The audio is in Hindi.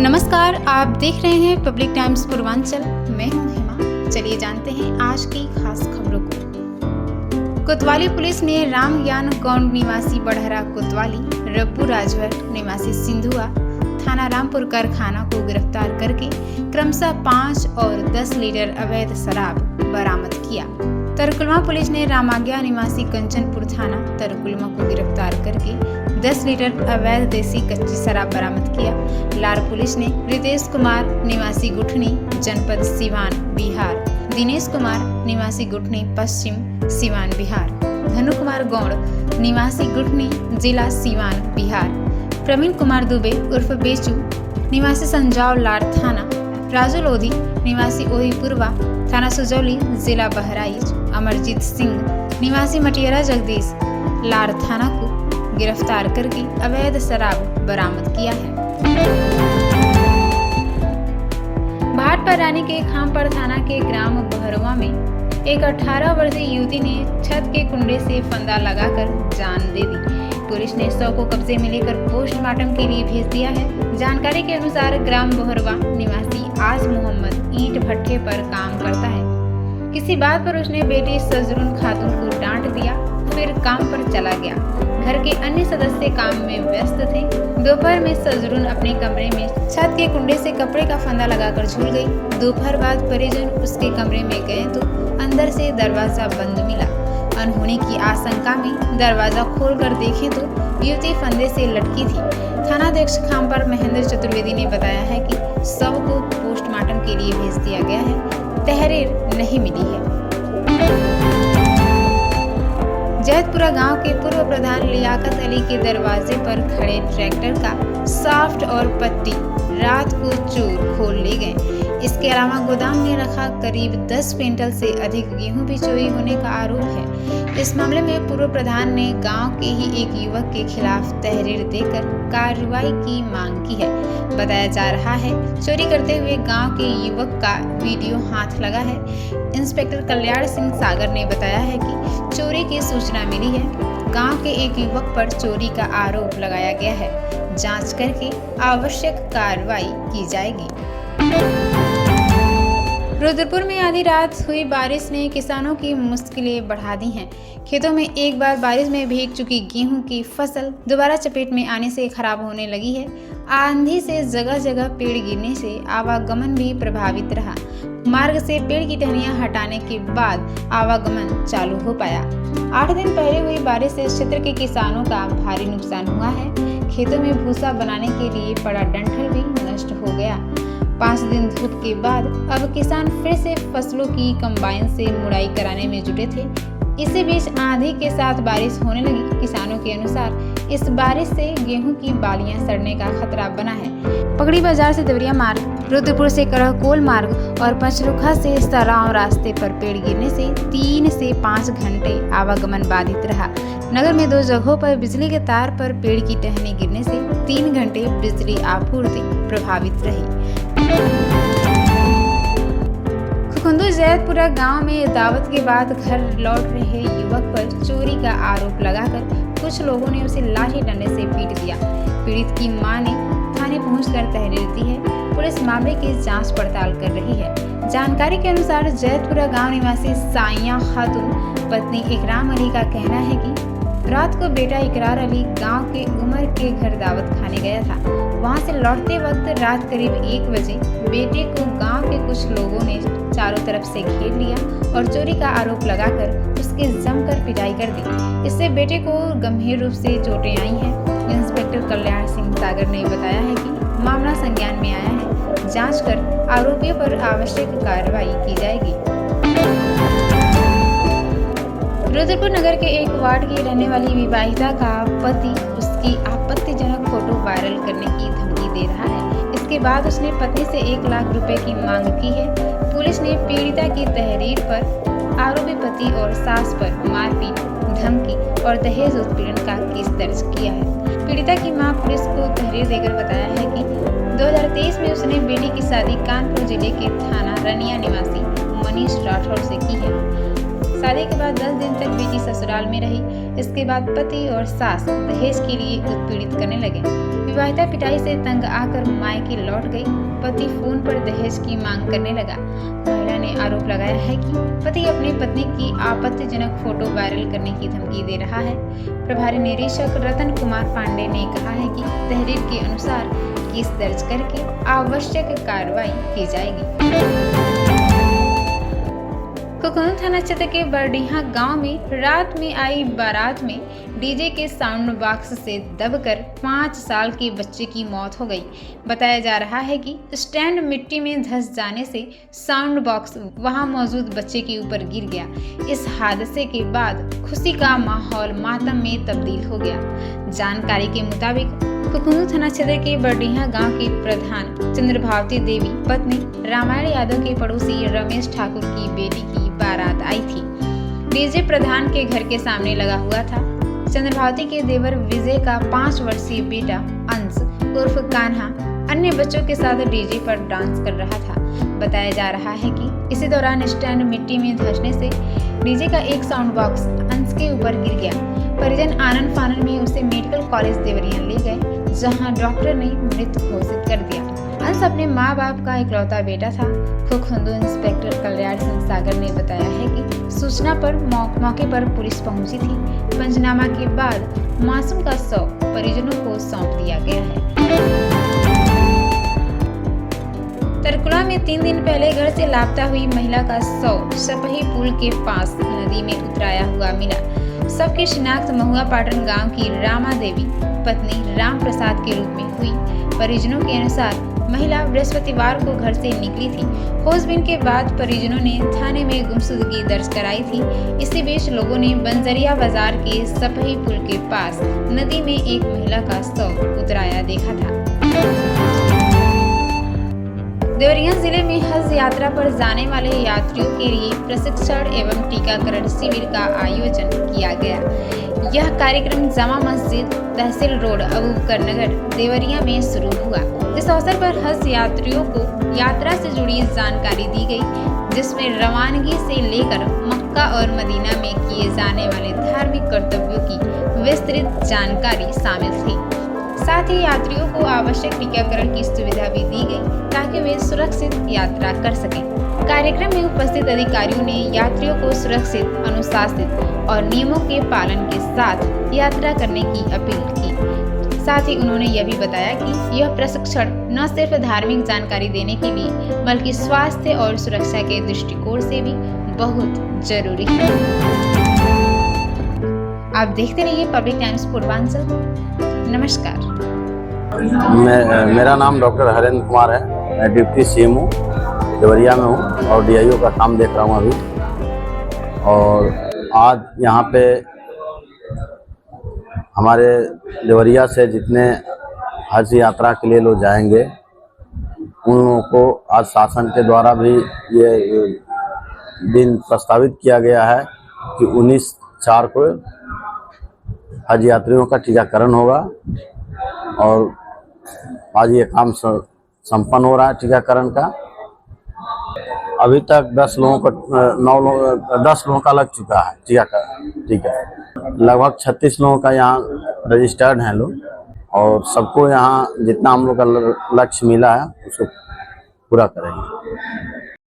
नमस्कार, आप देख रहे हैं पब्लिक टाइम्स पूर्वांचल। मैं हूं हेमा। चलिए जानते हैं आज की खास खबरों को। कोतवाली पुलिस ने रामज्ञान गौंड निवासी बढ़हरा कोतवाली, रब्बू राजभर निवासी सिंधुआ, थाना रामपुर कारखाना को गिरफ्तार करके क्रमशः 5 और 10 लीटर अवैध शराब बरामद किया। तरकुलमा पुलिस ने रामाज्ञा निवासी कंचनपुर थाना तरकुलमा को गिरफ्तार करके 10 लीटर अवैध देसी कच्ची शराब बरामद किया। लार पुलिस ने रितेश कुमार निवासी गुठनी जनपद सिवान बिहार, दिनेश कुमार निवासी गुठनी पश्चिम सिवान बिहार, धनु कुमार गौड़ निवासी गुठनी जिला सिवान बिहार, प्रवीण कुमार दुबे उर्फ बेचू निवासी संजाव लार थाना, राजू लोधी निवासी ओहीपुरवा थाना सुजौली जिला बहराइच, अमरजीत सिंह निवासी मटियरा जगदीश लार थाना को गिरफ्तार करके अवैध शराब बरामद किया है। भाटपरानी के खामपर थाना के ग्राम बहरवा में एक 18 वर्षीय युवती ने छत के कुंडे से फंदा लगाकर जान दे दी। पुलिस ने शव को कब्जे में लेकर पोस्टमार्टम के लिए भेज दिया है। जानकारी के अनुसार ग्राम बहरवा निवासी आज मोहम्मद ईंट भट्ठे पर काम करता है। किसी बात पर उसने बेटी सजरून खातून को डांट दिया, फिर काम पर चला गया। घर के अन्य सदस्य काम में व्यस्त थे। दोपहर में सजरून अपने कमरे में छत के कुंडे से कपड़े का फंदा लगाकर झूल गई। दोपहर बाद परिजन उसके कमरे में गए तो अंदर से दरवाजा बंद मिला। अनहोनी की आशंका में दरवाजा खोलकर देखे तो युवती फंदे से लटकी थी। थानाध्यक्ष खामपर महेंद्र चतुर्वेदी ने बताया है कि शव को पोस्टमार्टम के लिए भेज दिया गया है। तहरीर नहीं मिली है। जैतपुरा गांव के पूर्व प्रधान लियाकत अली के दरवाजे पर खड़े ट्रैक्टर का शाफ्ट और पट्टी रात को चोर खोल ले गए। इसके अलावा गोदाम में रखा करीब 10 क्विंटल से अधिक गेहूं भी चोरी होने का आरोप है। इस मामले में पूर्व प्रधान ने गांव के ही एक युवक के खिलाफ तहरीर देकर कार्रवाई की मांग की है। बताया जा रहा है चोरी करते हुए गांव के युवक का वीडियो हाथ लगा है। इंस्पेक्टर कल्याण सिंह सागर ने बताया है कि चोरी की सूचना मिली है। गांव के एक युवक पर चोरी का आरोप लगाया गया है। जांच करके आवश्यक कार्रवाई की जाएगी। रुद्रपुर में आधी रात हुई बारिश ने किसानों की मुश्किलें बढ़ा दी हैं। खेतों में एक बार बारिश में भीग चुकी गेहूं की फसल दोबारा चपेट में आने से खराब होने लगी है। आंधी से जगह जगह पेड़ गिरने से आवागमन भी प्रभावित रहा। मार्ग से पेड़ की टहनियां हटाने के बाद आवागमन चालू हो पाया। 8 दिन पहले हुई बारिश से क्षेत्र के किसानों का भारी नुकसान हुआ है। खेतों में भूसा बनाने के लिए पड़ा डंठल भी नष्ट हो गया। 5 दिन धूप के बाद अब किसान फिर से फसलों की कंबाइन से मुड़ाई कराने में जुटे थे। इसी बीच आंधी के साथ बारिश होने लगी। किसानों के अनुसार इस बारिश से गेहूं की बालियां सड़ने का खतरा बना है। पगड़ी बाजार से देवरिया मार्ग, रुद्रपुर से करहकोल मार्ग और पंचरुखा से सराव रास्ते पर पेड़ गिरने से 3 से 5 घंटे आवागमन बाधित रहा। नगर में 2 जगहों पर बिजली के तार पर पेड़ की टहनी गिरने से 3 घंटे बिजली आपूर्ति प्रभावित रही। खुकुंदू जैतपुरा गांव में दावत के बाद घर लौट रहे युवक पर चोरी का आरोप लगाकर कुछ लोगों ने उसे लाठी डंडे से पीट दिया। पीड़ित की मां ने थाने पहुंचकर तहरीर दी है। पुलिस मामले की जांच पड़ताल कर रही है। जानकारी के अनुसार जैतपुरा गांव निवासी साइया खातून पत्नी इकराम अली का कहना है कि रात को बेटा इकरार अली गांव के उमर के घर दावत खाने गया था। वहां से लौटते वक्त रात करीब 1 बजे बेटे को गांव के कुछ लोगों ने चारों तरफ से घेर लिया और चोरी का आरोप लगाकर उसकी जमकर पिटाई कर दी। इससे बेटे को गंभीर रूप से चोटें आई हैं। इंस्पेक्टर कल्याण सिंह सागर ने बताया है कि मामला संज्ञान में आया है। जांच कर आरोपियों पर आवश्यक कार्रवाई की जाएगी। रुद्रपुर नगर के एक वार्ड की रहने वाली विवाहिता का पति उसकी आपत्तिजनक फोटो वायरल करने की धमकी दे रहा है। इसके बाद उसने पत्नी से 1 लाख रुपए की मांग की है। पुलिस ने पीड़िता की तहरीर पर आरोपी पति और सास पर मारपीट, धमकी और दहेज उत्पीड़न का केस दर्ज किया है। पीड़िता की मां पुलिस को तहरीर देकर बताया है कि 2023 में उसने बेटी की शादी कानपुर जिले के थाना रनिया निवासी मनीष राठौर से की है। शादी के बाद 10 दिन तक बेटी ससुराल में रही। इसके बाद पति और सास दहेज के लिए उत्पीड़ित करने लगे। विवाहिता पिटाई से तंग आकर मायके लौट गई। पति फोन पर दहेज की मांग करने लगा। महिला ने आरोप लगाया है कि पति अपनी पत्नी की आपत्तिजनक फोटो वायरल करने की धमकी दे रहा है। प्रभारी निरीक्षक रतन कुमार पांडे ने कहा है कि तहरीर के अनुसार केस दर्ज करके आवश्यक कार्रवाई की जाएगी। कुकुनू थाना क्षेत्र के बरडीहा गांव में रात में आई बारात में डीजे के साउंड बॉक्स से दबकर 5 साल के बच्चे की मौत हो गई। बताया जा रहा है कि स्टैंड मिट्टी में धंस जाने से साउंड बॉक्स वहां मौजूद बच्चे के ऊपर गिर गया। इस हादसे के बाद खुशी का माहौल मातम में तब्दील हो गया। जानकारी के मुताबिक कुकुनू थाना क्षेत्र के बरडीहा गांव की प्रधान चंद्रभावती देवी पत्नी रामायण यादव के पड़ोसी रमेश ठाकुर की बेटी की बारात आई थी। डीजे प्रधान के घर के सामने लगा हुआ था। चंद्रभावती के देवर विजय का 5 वर्षीय बेटा अंश उर्फ कान्हा अन्य बच्चों के साथ डीजे पर डांस कर रहा था। बताया जा रहा है कि इसी दौरान स्टैंड मिट्टी में धंसने से डीजे का एक साउंड बॉक्स अंश के ऊपर गिर गया। परिजन आनंद फानन में उसे मेडिकल कॉलेज देवरिया ले गए, जहां डॉक्टर ने मृत घोषित कर दिया। अंश अपने माँ बाप का इकलौता बेटा था। खुखुंदू इंस्पेक्टर कल्याण सिंह सागर ने बताया है कि सूचना पर मौके पर पुलिस पहुंची थी। पंचनामा के बाद मासूम का शव परिजनों को सौंप दिया गया है। तरकुला में 3 दिन पहले घर से लापता हुई महिला का शव सपही पुल के पास नदी में उतराया हुआ मिला। शव की शिनाख्त महुआ पाटन गांव की रामा देवी पत्नी राम प्रसाद के रूप में हुई। परिजनों के अनुसार महिला बृहस्पतिवार को घर से निकली थी। खोजबीन के बाद परिजनों ने थाने में गुमशुदगी दर्ज कराई थी। इसी बीच लोगों ने बंजरिया बाजार के सपही पुल के पास नदी में एक महिला का शव उतराया देखा था। देवरिया जिले में हज यात्रा पर जाने वाले यात्रियों के लिए प्रशिक्षण एवं टीकाकरण शिविर का आयोजन किया गया। यह कार्यक्रम जामा मस्जिद तहसील रोड अबूबकर नगर देवरिया में शुरू हुआ। इस अवसर पर हज यात्रियों को यात्रा से जुड़ी जानकारी दी गई, जिसमें रवानगी से लेकर मक्का और मदीना में किए जाने वाले धार्मिक कर्तव्यों की विस्तृत जानकारी शामिल थी। साथ ही यात्रियों को आवश्यक टीकाकरण की सुविधा भी दी गई ताकि वे सुरक्षित यात्रा कर सकें। कार्यक्रम में उपस्थित अधिकारियों ने यात्रियों को सुरक्षित, अनुशासित और नियमों के पालन के साथ यात्रा करने की अपील की। साथ ही उन्होंने यह भी बताया कि यह प्रशिक्षण न सिर्फ धार्मिक जानकारी देने के लिए बल्कि स्वास्थ्य और सुरक्षा के दृष्टिकोण से भी बहुत जरूरी है। आप देखते रहिए पब्लिक टाइम्स पूर्वांचल। नमस्कार। मेरा नाम डॉक्टर हरेंद्र कुमार है। मैं डिप्टी सीएमओ देवरिया में हूँ और डीआईओ का काम देख रहा हूँ अभी। और आज यहाँ पे हमारे देवरिया से जितने हज यात्रा के लिए लोग जाएंगे उन लोगों को आज शासन के द्वारा भी ये दिन प्रस्तावित किया गया है कि 19/4 को हज यात्रियों का टीकाकरण होगा। और आज ये काम संपन्न हो रहा है टीकाकरण का। अभी तक 10 लोगों का लग चुका है टीकाकरण। ठीक है, लगभग 36 लोगों का यहाँ रजिस्टर्ड हैं लोग, और सबको यहाँ जितना हम लोग का लक्ष्य मिला है उसको पूरा करेंगे।